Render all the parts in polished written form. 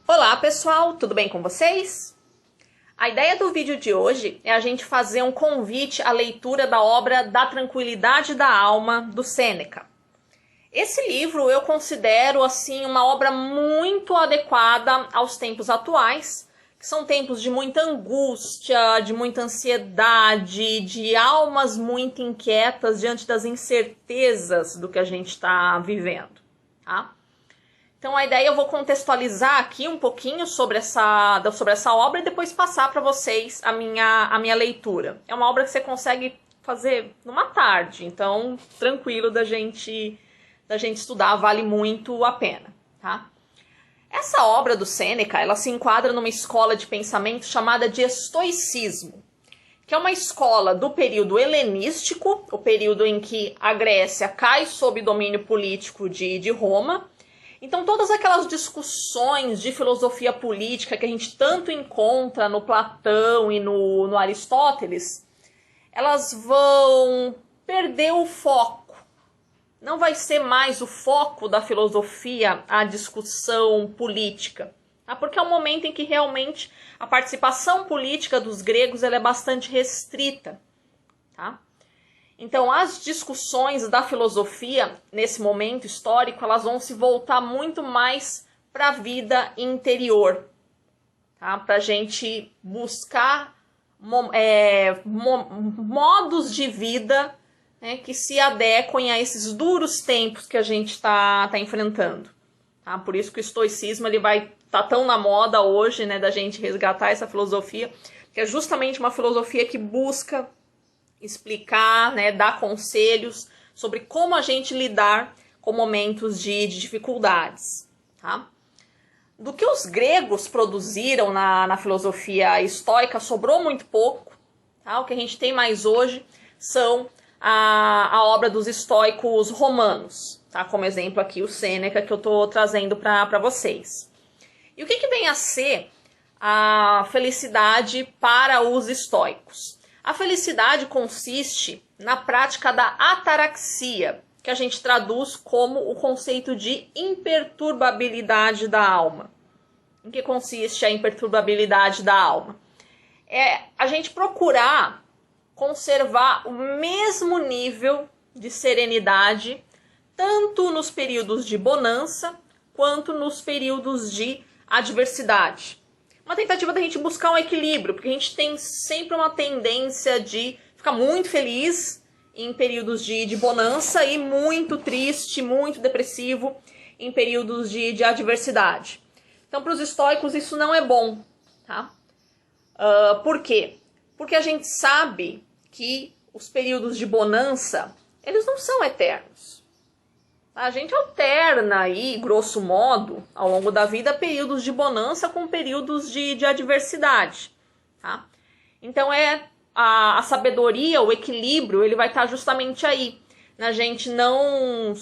Olá pessoal, tudo bem com vocês? A ideia do vídeo de hoje é a gente fazer um convite à leitura da obra Da Tranquilidade da Alma, do Sêneca. Esse livro eu considero assim uma obra muito adequada aos tempos atuais, que são tempos de muita angústia, de muita ansiedade, de almas muito inquietas diante das incertezas do que a gente está vivendo, tá? Então a ideia eu vou contextualizar aqui um pouquinho sobre essa obra e depois passar para vocês a minha leitura. É uma obra que você consegue fazer numa tarde, então tranquilo da gente estudar, vale muito a pena, tá? Essa obra do Sêneca, ela se enquadra numa escola de pensamento chamada de estoicismo, que é uma escola do período helenístico, o período em que a Grécia cai sob domínio político de Roma. Então todas aquelas discussões de filosofia política que a gente tanto encontra no Platão e no Aristóteles, elas vão perder o foco. Não vai ser mais o foco da filosofia a discussão política, tá? Porque é um momento em que realmente a participação política dos gregos ela é bastante restrita, tá? Então, as discussões da filosofia, nesse momento histórico, elas vão se voltar muito mais para a vida interior, tá? Para a gente buscar modos de vida, né, que se adequem a esses duros tempos que a gente está enfrentando. Tá? Por isso que o estoicismo ele vai estar tão na moda hoje, né, da gente resgatar essa filosofia, que é justamente uma filosofia que busca explicar, né, dar conselhos sobre como a gente lidar com momentos de dificuldades. Tá? Do que os gregos produziram na filosofia estoica, sobrou muito pouco. Tá? O que a gente tem mais hoje são a obra dos estoicos romanos. Tá? Como exemplo aqui o Sêneca, que eu estou trazendo para vocês. E o que vem a ser a felicidade para os estoicos? A felicidade consiste na prática da ataraxia, que a gente traduz como o conceito de imperturbabilidade da alma. Em que consiste a imperturbabilidade da alma? É a gente procurar conservar o mesmo nível de serenidade, tanto nos períodos de bonança, quanto nos períodos de adversidade. Uma tentativa da gente buscar um equilíbrio, porque a gente tem sempre uma tendência de ficar muito feliz em períodos de bonança e muito triste, muito depressivo em períodos de adversidade. Então, para os estoicos, isso não é bom, tá? Por quê? Porque a gente sabe que os períodos de bonança, eles não são eternos. A gente alterna aí, grosso modo, ao longo da vida, períodos de bonança com períodos de adversidade. Tá? Então, a sabedoria, o equilíbrio, ele vai estar justamente aí. Na gente não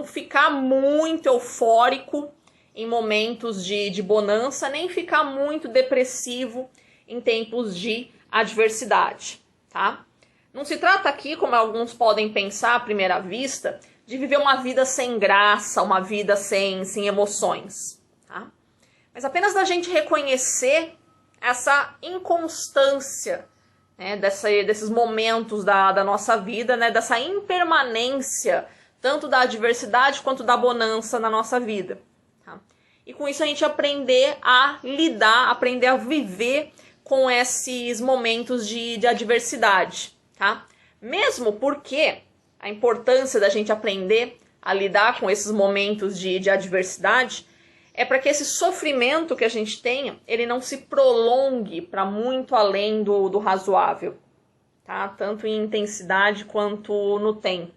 ficar muito eufórico em momentos de bonança, nem ficar muito depressivo em tempos de adversidade. Tá? Não se trata aqui, como alguns podem pensar à primeira vista, de viver uma vida sem graça, uma vida sem emoções. Tá? Mas apenas da gente reconhecer essa inconstância, né, desses momentos da nossa vida, né, dessa impermanência, tanto da adversidade quanto da bonança na nossa vida. Tá? E com isso a gente aprender a lidar, aprender a viver com esses momentos de adversidade. Tá? Mesmo porque a importância da gente aprender a lidar com esses momentos de adversidade é para que esse sofrimento que a gente tenha, ele não se prolongue para muito além do razoável, tá? Tanto em intensidade quanto no tempo.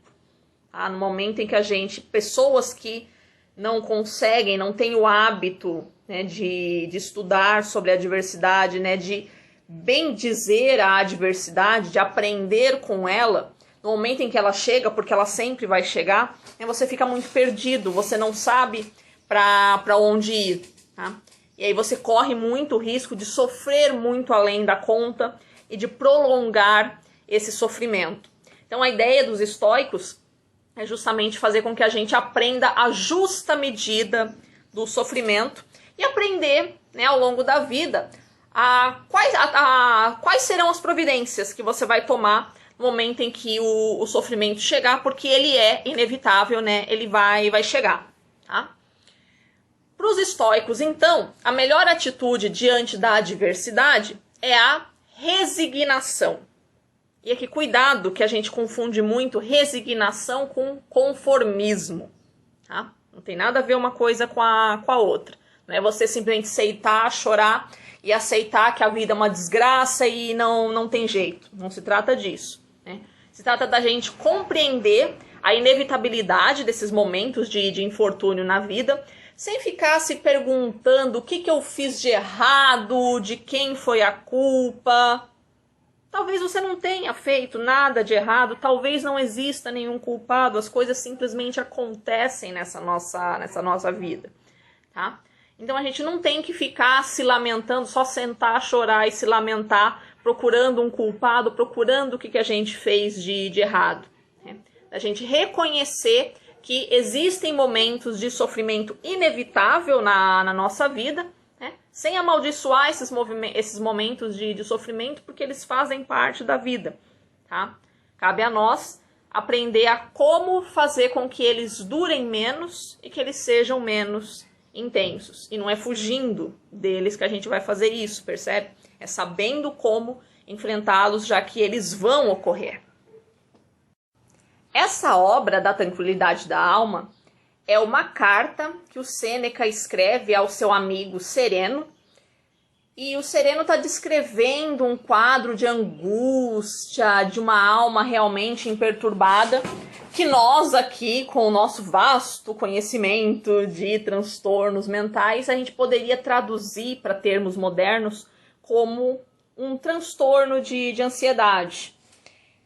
Tá? No momento em que pessoas que não conseguem, não têm o hábito, né, de estudar sobre a adversidade, né, de bem dizer a adversidade, de aprender com ela, no momento em que ela chega, porque ela sempre vai chegar, né, você fica muito perdido, você não sabe para onde ir. Tá? E aí você corre muito o risco de sofrer muito além da conta e de prolongar esse sofrimento. Então a ideia dos estoicos é justamente fazer com que a gente aprenda a justa medida do sofrimento e aprender, né, ao longo da vida quais serão as providências que você vai tomar no momento em que o sofrimento chegar, porque ele é inevitável, né? Ele vai chegar, tá? Para os estoicos, então, a melhor atitude diante da adversidade é a resignação. E aqui, cuidado, que a gente confunde muito resignação com conformismo, tá? Não tem nada a ver uma coisa com a outra. Não é você simplesmente aceitar, chorar e aceitar que a vida é uma desgraça e não tem jeito. Não se trata disso, né? Se trata da gente compreender a inevitabilidade desses momentos de infortúnio na vida, sem ficar se perguntando o que eu fiz de errado, de quem foi a culpa. Talvez você não tenha feito nada de errado, talvez não exista nenhum culpado, as coisas simplesmente acontecem nessa nossa vida, tá? Então a gente não tem que ficar se lamentando, só sentar, chorar e se lamentar, procurando um culpado, procurando o que a gente fez de errado, né? A gente reconhecer que existem momentos de sofrimento inevitável na nossa vida, né? Sem amaldiçoar esses momentos de sofrimento, porque eles fazem parte da vida, tá? Cabe a nós aprender a como fazer com que eles durem menos e que eles sejam menos intensos. E não é fugindo deles que a gente vai fazer isso, percebe? É sabendo como enfrentá-los, já que eles vão ocorrer. Essa obra da tranquilidade da alma é uma carta que o Sêneca escreve ao seu amigo Sereno, e o Sereno está descrevendo um quadro de angústia, de uma alma realmente imperturbada, que nós aqui, com o nosso vasto conhecimento de transtornos mentais, a gente poderia traduzir para termos modernos como um transtorno de ansiedade.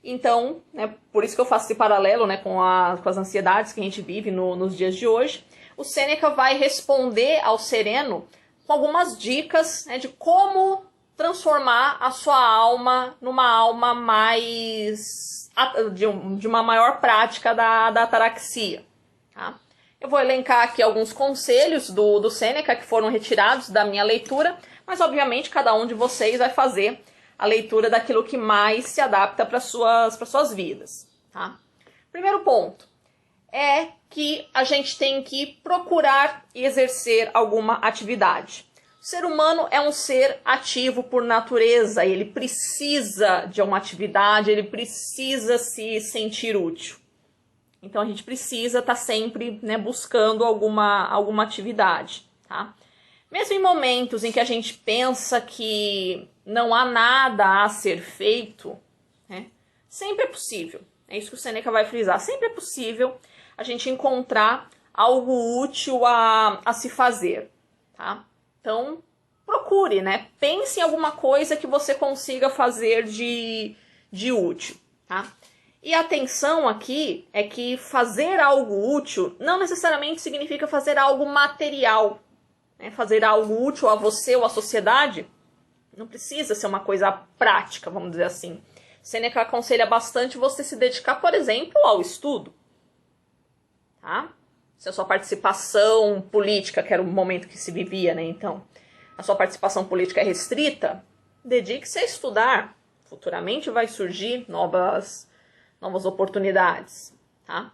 Então, né, por isso que eu faço esse paralelo, né, com as ansiedades que a gente vive nos dias de hoje, o Sêneca vai responder ao Sereno com algumas dicas, né, de como transformar a sua alma numa alma mais de uma maior prática da ataraxia, tá? Eu vou elencar aqui alguns conselhos do Sêneca que foram retirados da minha leitura, mas obviamente cada um de vocês vai fazer a leitura daquilo que mais se adapta para suas vidas, tá? Primeiro ponto é que a gente tem que procurar exercer alguma atividade. O ser humano é um ser ativo por natureza, ele precisa de uma atividade, ele precisa se sentir útil. Então a gente precisa estar sempre, né, buscando alguma atividade, tá? Mesmo em momentos em que a gente pensa que não há nada a ser feito, né, sempre é possível. É isso que o Sêneca vai frisar. Sempre é possível a gente encontrar algo útil a se fazer, tá? Então, procure, né? Pense em alguma coisa que você consiga fazer de útil, tá? E a atenção aqui é que fazer algo útil não necessariamente significa fazer algo material, né? Fazer algo útil a você ou à sociedade não precisa ser uma coisa prática, vamos dizer assim. Sêneca aconselha bastante você se dedicar, por exemplo, ao estudo, tá? Se a sua participação política, que era o momento que se vivia, né? Então, a sua participação política é restrita, dedique-se a estudar. Futuramente vai surgir novas oportunidades, tá?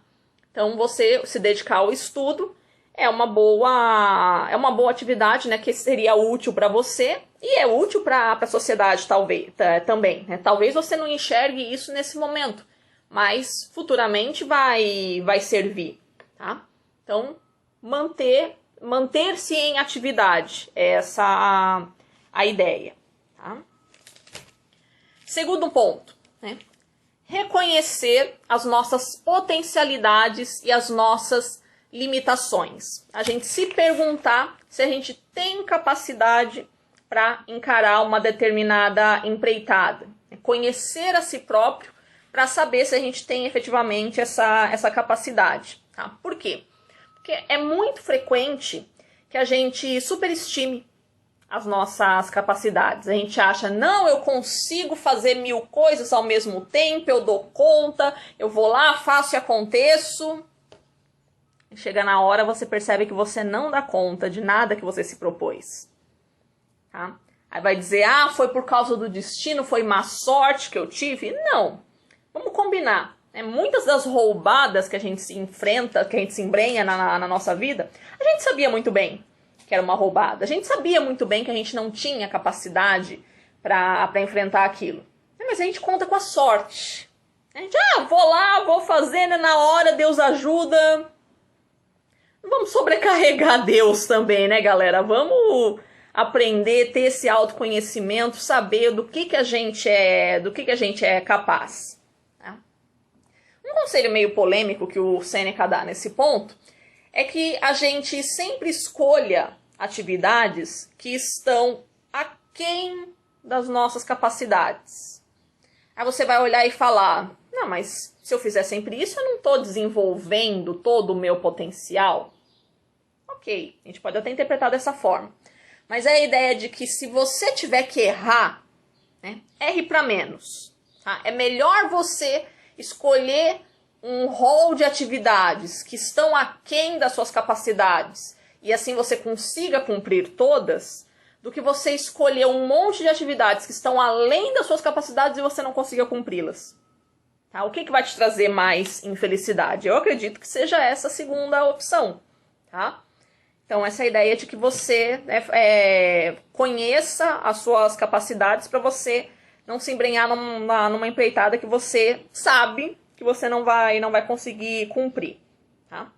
Então, você se dedicar ao estudo é uma boa atividade, né, que seria útil para você e é útil para a sociedade também, né? Talvez você não enxergue isso nesse momento, mas futuramente vai servir, tá? Então, manter-se em atividade, é essa a ideia, tá? Segundo ponto, né? Reconhecer as nossas potencialidades e as nossas limitações. A gente se perguntar se a gente tem capacidade para encarar uma determinada empreitada. Conhecer a si próprio para saber se a gente tem efetivamente essa capacidade, tá? Por quê? Porque é muito frequente que a gente superestime as nossas capacidades. A gente acha, não, eu consigo fazer 1000 coisas ao mesmo tempo, eu dou conta, eu vou lá, faço e aconteço. Chega na hora, você percebe que você não dá conta de nada que você se propôs. Tá? Aí vai dizer, foi por causa do destino, foi má sorte que eu tive? Não. Vamos combinar. Muitas das roubadas que a gente se enfrenta, que a gente se embrenha na nossa vida, a gente sabia muito bem que era uma roubada. A gente sabia muito bem que a gente não tinha capacidade para enfrentar aquilo. Mas a gente conta com a sorte. A gente, vou lá, vou fazer, né, na hora, Deus ajuda. Não vamos sobrecarregar Deus também, né, galera? Vamos aprender, ter esse autoconhecimento, saber do que a gente é capaz. Tá? Um conselho meio polêmico que o Sêneca dá nesse ponto é que a gente sempre escolha atividades que estão aquém das nossas capacidades. Aí você vai olhar e falar, não, mas se eu fizer sempre isso, eu não estou desenvolvendo todo o meu potencial. Ok, a gente pode até interpretar dessa forma. Mas é a ideia de que se você tiver que errar, né, erre para menos. Tá? É melhor você escolher um rol de atividades que estão aquém das suas capacidades e assim você consiga cumprir todas, do que você escolher um monte de atividades que estão além das suas capacidades e você não consiga cumpri-las. Tá? O que vai te trazer mais infelicidade? Eu acredito que seja essa segunda opção. Tá? Então, essa é a ideia de que você conheça as suas capacidades para você não se embrenhar numa empreitada que você sabe que você não vai conseguir cumprir. Tá?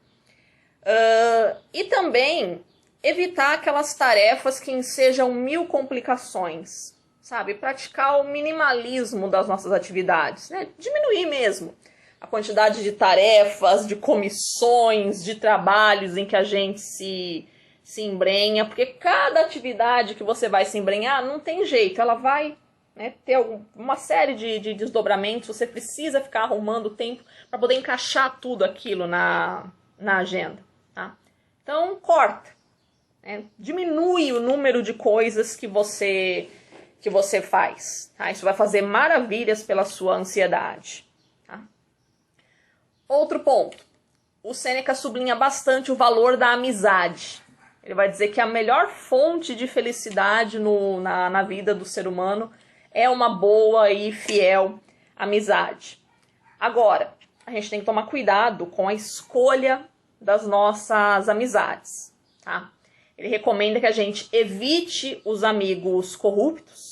E também evitar aquelas tarefas que ensejam mil complicações. Sabe? Praticar o minimalismo das nossas atividades. Né? Diminuir mesmo a quantidade de tarefas, de comissões, de trabalhos em que a gente se embrenha, porque cada atividade que você vai se embrenhar não tem jeito, ela vai, né, ter uma série de desdobramentos, você precisa ficar arrumando tempo para poder encaixar tudo aquilo na agenda. Tá? Então, corta, né? Diminui o número de coisas que você faz. Tá? Isso vai fazer maravilhas pela sua ansiedade. Outro ponto, o Sêneca sublinha bastante o valor da amizade. Ele vai dizer que a melhor fonte de felicidade na vida do ser humano é uma boa e fiel amizade. Agora, a gente tem que tomar cuidado com a escolha das nossas amizades. Tá? Ele recomenda que a gente evite os amigos corruptos,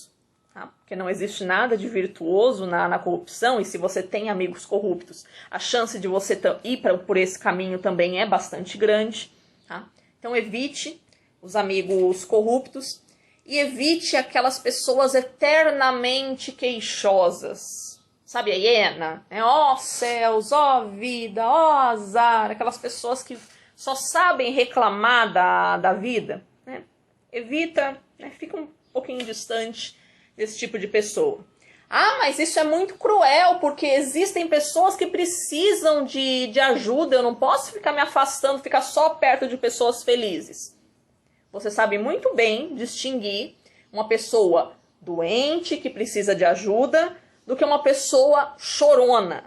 porque não existe nada de virtuoso na corrupção, e se você tem amigos corruptos, a chance de você ir por esse caminho também é bastante grande. Tá? Então evite os amigos corruptos e evite aquelas pessoas eternamente queixosas. Sabe a hiena? Ó céus, ó vida, ó azar, aquelas pessoas que só sabem reclamar da vida. Né? Evita, né? Fica um pouquinho distante desse tipo de pessoa. Mas isso é muito cruel, porque existem pessoas que precisam de ajuda, eu não posso ficar me afastando, ficar só perto de pessoas felizes. Você sabe muito bem distinguir uma pessoa doente, que precisa de ajuda, do que uma pessoa chorona,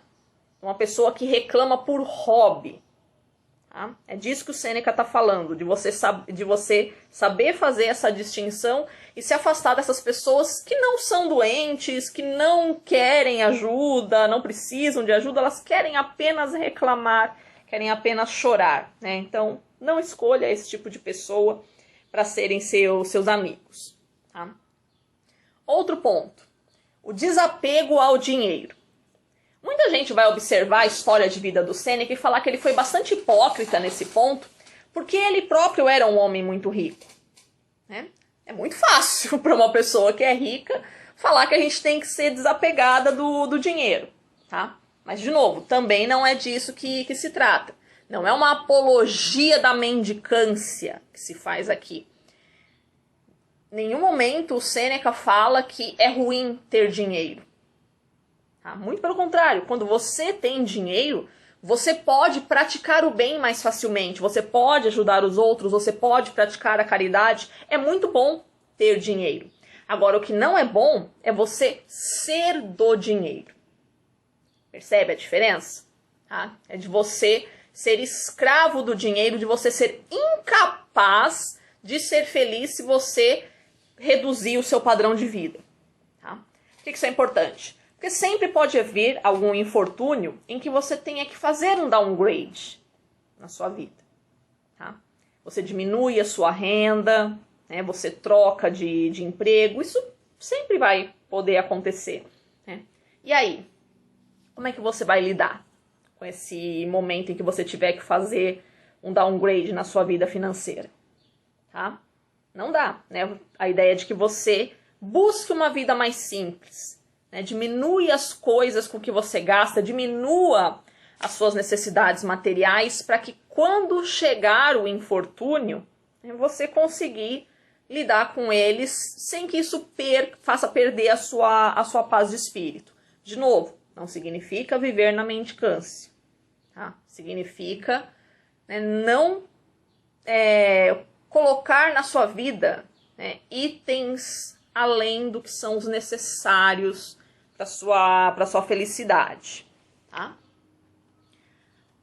uma pessoa que reclama por hobby. Tá? É disso que o Sêneca está falando, de você saber fazer essa distinção e se afastar dessas pessoas que não são doentes, que não querem ajuda, não precisam de ajuda, elas querem apenas reclamar, querem apenas chorar. Né? Então, não escolha esse tipo de pessoa para serem seus amigos. Tá? Outro ponto, o desapego ao dinheiro. Muita gente vai observar a história de vida do Sêneca e falar que ele foi bastante hipócrita nesse ponto, porque ele próprio era um homem muito rico. Né? É muito fácil para uma pessoa que é rica falar que a gente tem que ser desapegada do dinheiro. Tá? Mas, de novo, também não é disso que se trata. Não é uma apologia da mendicância que se faz aqui. Em nenhum momento o Sêneca fala que é ruim ter dinheiro. Tá? Muito pelo contrário, quando você tem dinheiro, você pode praticar o bem mais facilmente, você pode ajudar os outros, você pode praticar a caridade. É muito bom ter dinheiro. Agora, o que não é bom é você ser do dinheiro. Percebe a diferença? Tá? É de você ser escravo do dinheiro, de você ser incapaz de ser feliz se você reduzir o seu padrão de vida. Tá? Por que isso é importante? Porque sempre pode haver algum infortúnio em que você tenha que fazer um downgrade na sua vida. Tá? Você diminui a sua renda, né? Você troca de emprego, isso sempre vai poder acontecer. Né? E aí, como é que você vai lidar com esse momento em que você tiver que fazer um downgrade na sua vida financeira? Tá? Não dá, né? A ideia de que você busque uma vida mais simples, né? Diminui as coisas com que você gasta, diminua as suas necessidades materiais para que quando chegar o infortúnio, né, você conseguir lidar com eles sem que isso faça perder a sua paz de espírito. De novo, não significa viver na mendicância. Tá? Significa, né, não colocar na sua vida, né, itens além do que são os necessários para sua felicidade. Tá?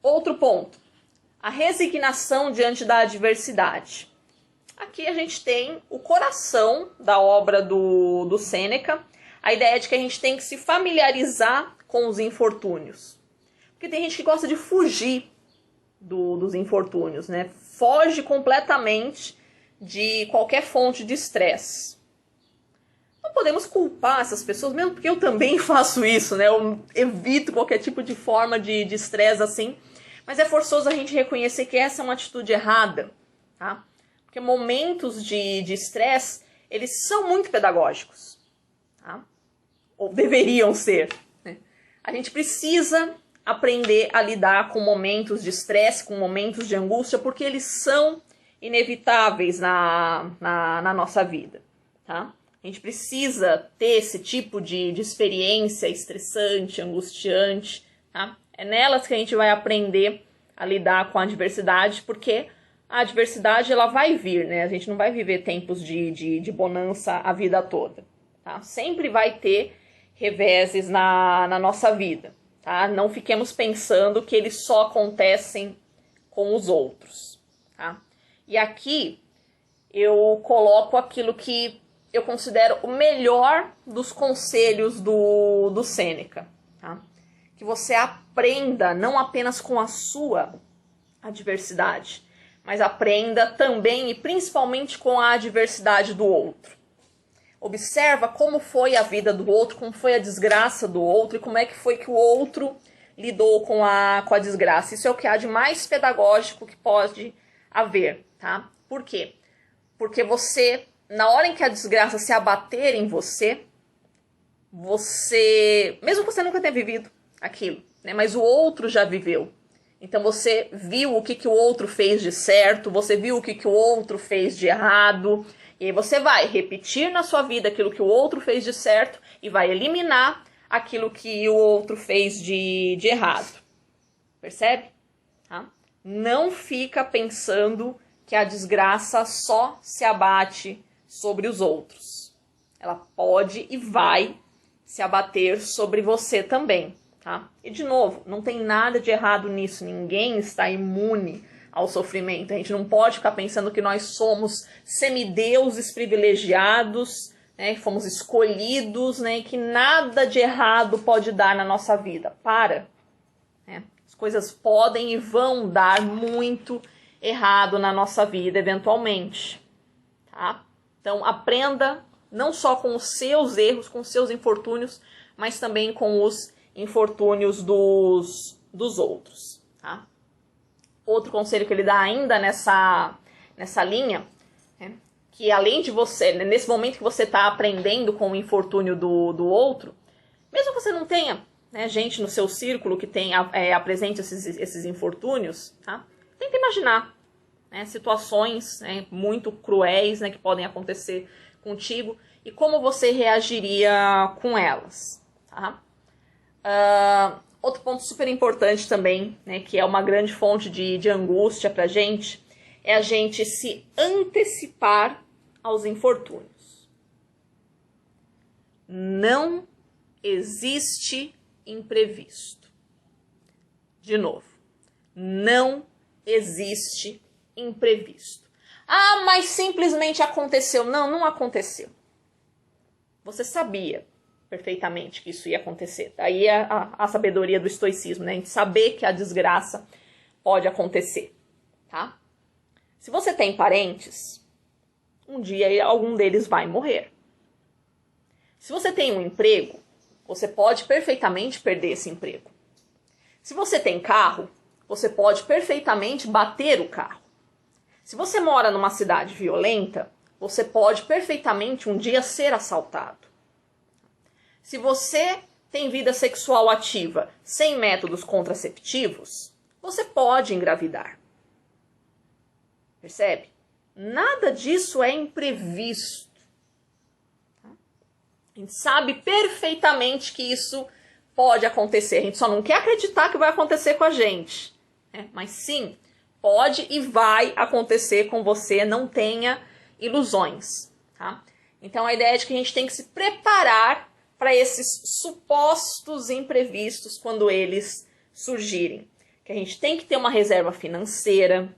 Outro ponto, a resignação diante da adversidade. Aqui a gente tem o coração da obra do Sêneca, a ideia de que a gente tem que se familiarizar com os infortúnios. Porque tem gente que gosta de fugir dos infortúnios, né? Foge completamente de qualquer fonte de estresse. Não podemos culpar essas pessoas, mesmo porque eu também faço isso, né? Eu evito qualquer tipo de forma de estresse assim. Mas é forçoso a gente reconhecer que essa é uma atitude errada, tá? Porque momentos de estresse, eles são muito pedagógicos, tá? Ou deveriam ser, né? A gente precisa aprender a lidar com momentos de estresse, com momentos de angústia, porque eles são inevitáveis na nossa vida, tá? A gente precisa ter esse tipo de experiência estressante, angustiante, tá? É nelas que a gente vai aprender a lidar com a adversidade, porque a adversidade ela vai vir, né? A gente não vai viver tempos de bonança a vida toda, tá? Sempre vai ter reveses na nossa vida, tá? Não fiquemos pensando que eles só acontecem com os outros, tá? E aqui eu coloco aquilo que eu considero o melhor dos conselhos do Sêneca, tá? Que você aprenda não apenas com a sua adversidade, mas aprenda também e principalmente com a adversidade do outro. Observa como foi a vida do outro, como foi a desgraça do outro e como é que foi que o outro lidou com a desgraça. Isso é o que há de mais pedagógico que pode haver, tá? Por quê? Porque você, na hora em que a desgraça se abater em você, mesmo que você nunca tenha vivido aquilo, né? Mas o outro já viveu. Então você viu o que o outro fez de certo, você viu o que o outro fez de errado, e aí você vai repetir na sua vida aquilo que o outro fez de certo e vai eliminar aquilo que o outro fez de errado. Percebe? Tá? Não fica pensando que a desgraça só se abate sobre os outros. Ela pode e vai se abater sobre você também. Tá? E de novo, não tem nada de errado nisso, ninguém está imune ao sofrimento. A gente não pode ficar pensando que nós somos semideuses privilegiados, né, fomos escolhidos, né, e que nada de errado pode dar na nossa vida. Para! Né? As coisas podem e vão dar muito errado na nossa vida, eventualmente. Tá? Então, aprenda não só com os seus erros, com os seus infortúnios, mas também com os infortúnios dos outros. Tá? Outro conselho que ele dá ainda nessa linha, né, que além de você, né, nesse momento que você está aprendendo com o infortúnio do outro, mesmo que você não tenha, né, gente no seu círculo que apresente esses infortúnios, tá? Tenta imaginar, né, situações, né, muito cruéis, né, que podem acontecer contigo e como você reagiria com elas. Tá? Outro ponto super importante também, né, que é uma grande fonte de angústia pra gente, é a gente se antecipar aos infortúnios. Não existe imprevisto. De novo, Não existe imprevisto. Ah, mas simplesmente aconteceu. Não, não aconteceu. Você sabia perfeitamente que isso ia acontecer. Daí a sabedoria do estoicismo, né? A gente saber que a desgraça pode acontecer, tá? Se você tem parentes, um dia algum deles vai morrer. Se você tem um emprego, você pode perfeitamente perder esse emprego. Se você tem carro, você pode perfeitamente bater o carro. Se você mora numa cidade violenta, você pode perfeitamente um dia ser assaltado. Se você tem vida sexual ativa sem métodos contraceptivos, você pode engravidar. Percebe? Nada disso é imprevisto. A gente sabe perfeitamente que isso pode acontecer. A gente só não quer acreditar que vai acontecer com a gente. Né? Mas sim, pode e vai acontecer com você. Não tenha ilusões. Tá? Então a ideia é de que a gente tem que se preparar para esses supostos imprevistos quando eles surgirem. Que a gente tem que ter uma reserva financeira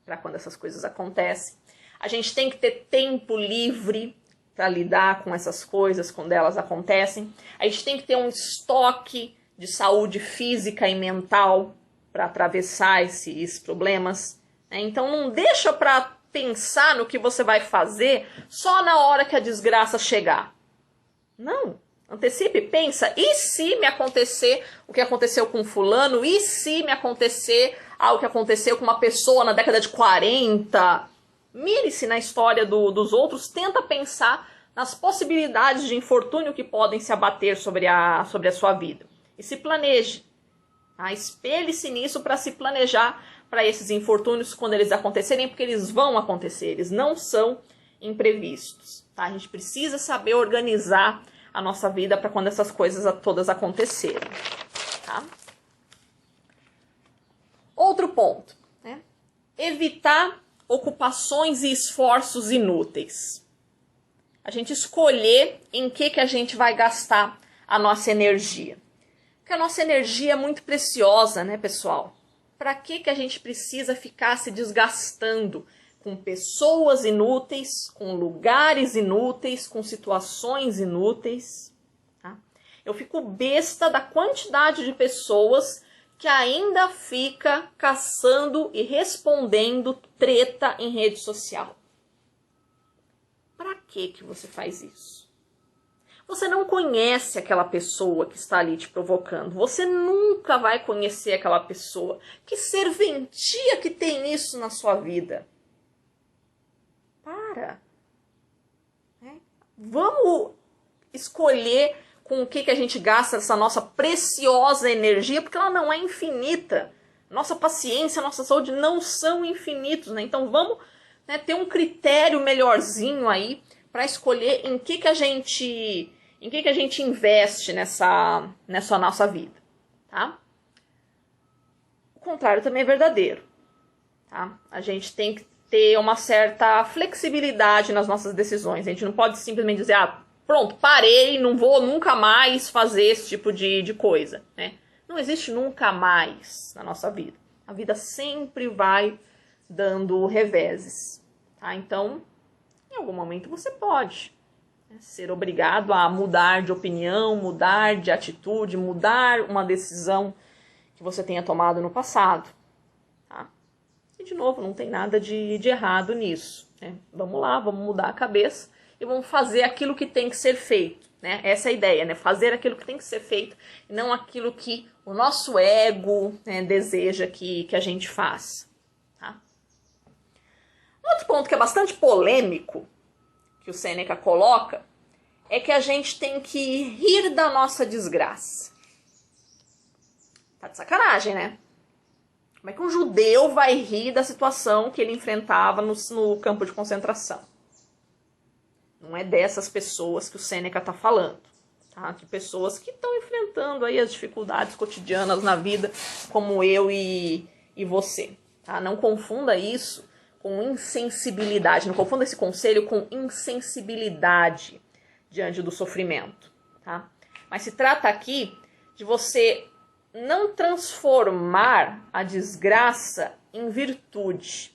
para quando essas coisas acontecem. A gente tem que ter tempo livre para lidar com essas coisas quando elas acontecem. A gente tem que ter um estoque de saúde física e mental para atravessar esses problemas. Né? Então não deixa para pensar no que você vai fazer só na hora que a desgraça chegar. Não. Antecipe, pensa, e se me acontecer o que aconteceu com fulano? E se me acontecer algo que aconteceu com uma pessoa na década de 40? Mire-se na história dos outros, tenta pensar nas possibilidades de infortúnio que podem se abater sobre a sua vida. E se planeje. Tá? Espelhe-se nisso para se planejar para esses infortúnios quando eles acontecerem, porque eles vão acontecer, eles não são imprevistos. Tá? A gente precisa saber organizar a nossa vida para quando essas coisas todas acontecerem. Tá? Outro ponto, né? Evitar ocupações e esforços inúteis. A gente escolher em que a gente vai gastar a nossa energia. Porque a nossa energia é muito preciosa, né, pessoal? Para que a gente precisa ficar se desgastando com pessoas inúteis, com lugares inúteis, com situações inúteis? Tá? Eu fico besta da quantidade de pessoas que ainda fica caçando e respondendo treta em rede social. Para que você faz isso? Você não conhece aquela pessoa que está ali te provocando. Você nunca vai conhecer aquela pessoa. Que serventia que tem isso na sua vida? Para. Vamos escolher com o que a gente gasta essa nossa preciosa energia, porque ela não é infinita. Nossa paciência, nossa saúde não são infinitos, né? Então vamos, né, ter um critério melhorzinho aí para escolher em que a gente investe nessa nossa vida, tá? O contrário também é verdadeiro, tá? A gente tem que ter uma certa flexibilidade nas nossas decisões. A gente não pode simplesmente dizer, pronto, parei, não vou nunca mais fazer esse tipo de coisa, né? Não existe nunca mais na nossa vida. A vida sempre vai dando reveses, tá? Então, em algum momento você pode, né, ser obrigado a mudar de opinião, mudar de atitude, mudar uma decisão que você tenha tomado no passado, tá? E, de novo, não tem nada de errado nisso, né? Vamos lá, vamos mudar a cabeça e vamos fazer aquilo que tem que ser feito, né? Essa é a ideia, né? Fazer aquilo que tem que ser feito e não aquilo que o nosso ego, né, deseja que a gente faça, tá? Outro ponto que é bastante polêmico, que o Sêneca coloca, é que a gente tem que rir da nossa desgraça. Tá de sacanagem, né? Como é que um judeu vai rir da situação que ele enfrentava no campo de concentração? Não é dessas pessoas que o Sêneca está falando, tá? De pessoas que estão enfrentando aí as dificuldades cotidianas na vida, como eu e você, tá? Não confunda isso com insensibilidade, não confunda esse conselho com insensibilidade diante do sofrimento, tá? Mas se trata aqui de você não transformar a desgraça em virtude.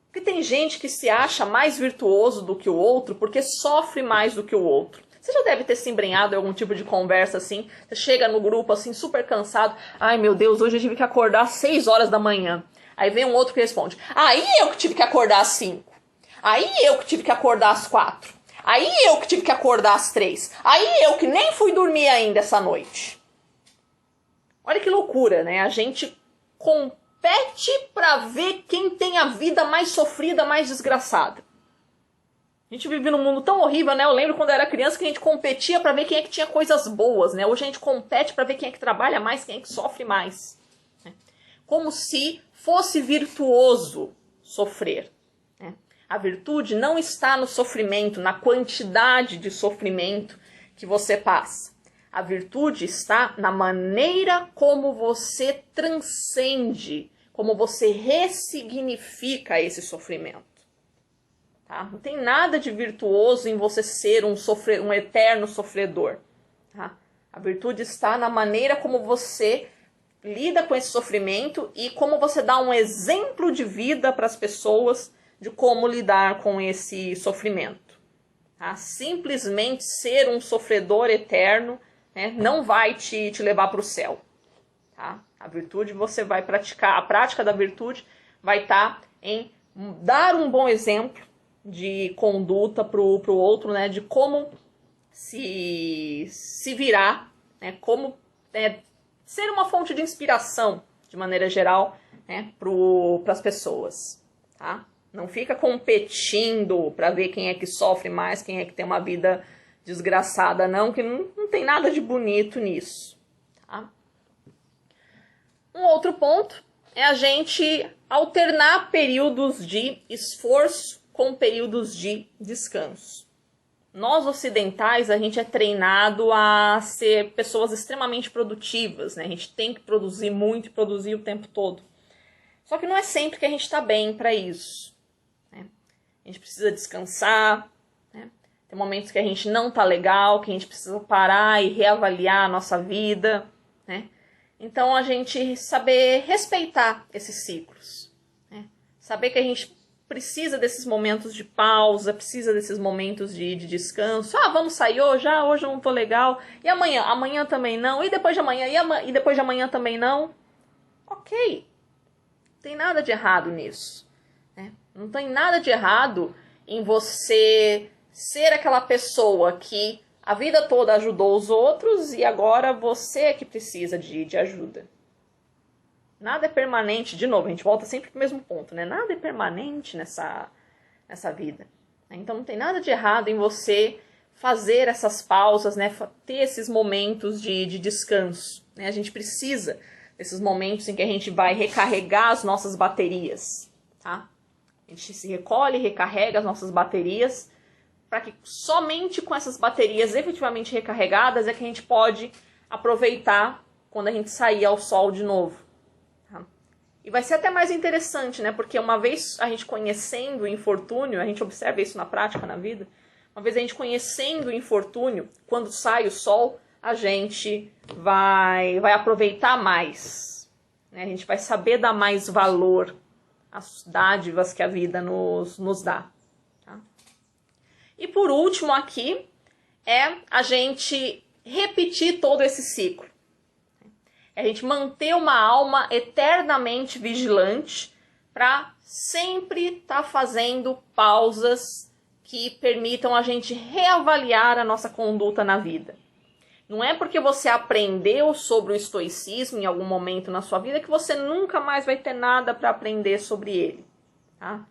Porque tem gente que se acha mais virtuoso do que o outro porque sofre mais do que o outro. Você já deve ter se embrenhado em algum tipo de conversa assim. Você chega no grupo assim, super cansado. Ai meu Deus, hoje eu tive que acordar às 6 horas da manhã. Aí vem um outro que responde. Aí eu que tive que acordar às 5. Aí eu que tive que acordar às 4. Aí eu que tive que acordar às 3. Aí eu que nem fui dormir ainda essa noite. Olha que loucura, né? A gente compete para ver quem tem a vida mais sofrida, mais desgraçada. A gente vive num mundo tão horrível, né? Eu lembro quando eu era criança que a gente competia para ver quem é que tinha coisas boas, né? Hoje a gente compete para ver quem é que trabalha mais, quem é que sofre mais. Né? Como se fosse virtuoso sofrer. Né? A virtude não está no sofrimento, na quantidade de sofrimento que você passa. A virtude está na maneira como você transcende, como você ressignifica esse sofrimento. Tá? Não tem nada de virtuoso em você ser um eterno sofredor. Tá? A virtude está na maneira como você lida com esse sofrimento e como você dá um exemplo de vida para as pessoas de como lidar com esse sofrimento. Tá? Simplesmente ser um sofredor eterno, né, não vai te levar para o céu. Tá? A virtude você vai praticar, a prática da virtude vai estar em dar um bom exemplo de conduta para o outro, né, de como se virar, né, como ser uma fonte de inspiração, de maneira geral, né, para as pessoas. Tá? Não fica competindo para ver quem é que sofre mais, quem é que tem uma vida desgraçada, não, que não tem nada de bonito nisso. Tá? Um outro ponto é a gente alternar períodos de esforço com períodos de descanso. Nós ocidentais, a gente é treinado a ser pessoas extremamente produtivas, né? A gente tem que produzir muito e produzir o tempo todo. Só que não é sempre que a gente está bem para isso. Né? A gente precisa descansar, né? Tem momentos que a gente não está legal, que a gente precisa parar e reavaliar a nossa vida, né? Então, a gente saber respeitar esses ciclos, né? Saber que a gente precisa desses momentos de pausa, precisa desses momentos de descanso. Ah, vamos sair hoje? Ah, hoje eu não tô legal. E amanhã? Amanhã também não. E depois de amanhã? E depois de amanhã também não? Ok. Não tem nada de errado nisso. Né? Não tem nada de errado em você ser aquela pessoa que a vida toda ajudou os outros e agora você é que precisa de ajuda. Nada é permanente, de novo, a gente volta sempre para o mesmo ponto, né? Nada é permanente nessa vida. Então não tem nada de errado em você fazer essas pausas, né? Ter esses momentos de descanso. Né? A gente precisa desses momentos em que a gente vai recarregar as nossas baterias. Tá? A gente se recolhe, recarrega as nossas baterias, para que somente com essas baterias efetivamente recarregadas é que a gente pode aproveitar quando a gente sair ao sol de novo. E vai ser até mais interessante, né? Porque uma vez a gente conhecendo o infortúnio, a gente observa isso na prática, na vida, uma vez a gente conhecendo o infortúnio, quando sai o sol, a gente vai aproveitar mais. Né? A gente vai saber dar mais valor às dádivas que a vida nos dá. Tá? E por último aqui, é a gente repetir todo esse ciclo. É a gente manter uma alma eternamente vigilante para sempre estar fazendo pausas que permitam a gente reavaliar a nossa conduta na vida. Não é porque você aprendeu sobre o estoicismo em algum momento na sua vida que você nunca mais vai ter nada para aprender sobre ele. Tá?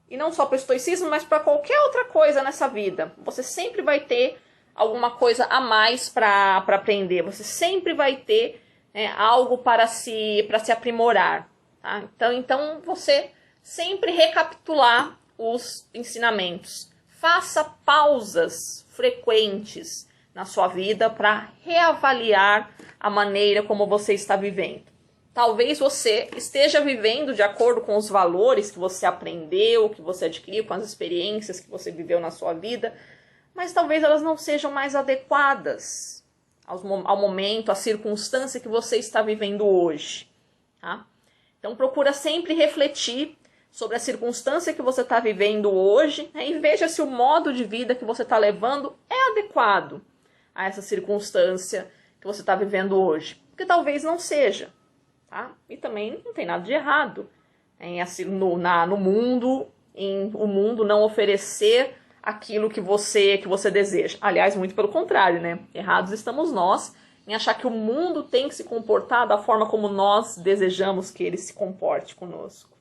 E não só para o estoicismo, mas para qualquer outra coisa nessa vida. Você sempre vai ter alguma coisa a mais para aprender. Você sempre vai ter algo para se aprimorar. Tá? Então, você sempre recapitular os ensinamentos. Faça pausas frequentes na sua vida para reavaliar a maneira como você está vivendo. Talvez você esteja vivendo de acordo com os valores que você aprendeu, que você adquiriu, com as experiências que você viveu na sua vida, mas talvez elas não sejam mais adequadas ao momento, à circunstância que você está vivendo hoje. Tá? Então procura sempre refletir sobre a circunstância que você está vivendo hoje, né, e veja se o modo de vida que você está levando é adequado a essa circunstância que você está vivendo hoje. Porque talvez não seja. Tá? E também não tem nada de errado assim, no mundo, em o mundo não oferecer aquilo que você deseja. Aliás, muito pelo contrário, né? Errados estamos nós em achar que o mundo tem que se comportar da forma como nós desejamos que ele se comporte conosco.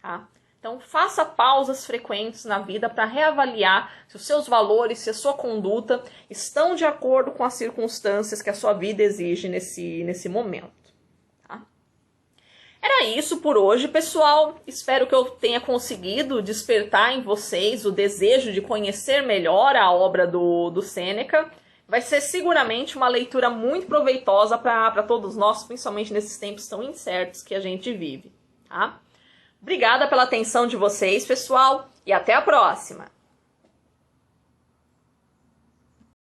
Tá? Então, faça pausas frequentes na vida para reavaliar se os seus valores, se a sua conduta estão de acordo com as circunstâncias que a sua vida exige nesse momento. Era isso por hoje, pessoal. Espero que eu tenha conseguido despertar em vocês o desejo de conhecer melhor a obra do Sêneca. Vai ser seguramente uma leitura muito proveitosa para todos nós, principalmente nesses tempos tão incertos que a gente vive. Tá? Obrigada pela atenção de vocês, pessoal, e até a próxima!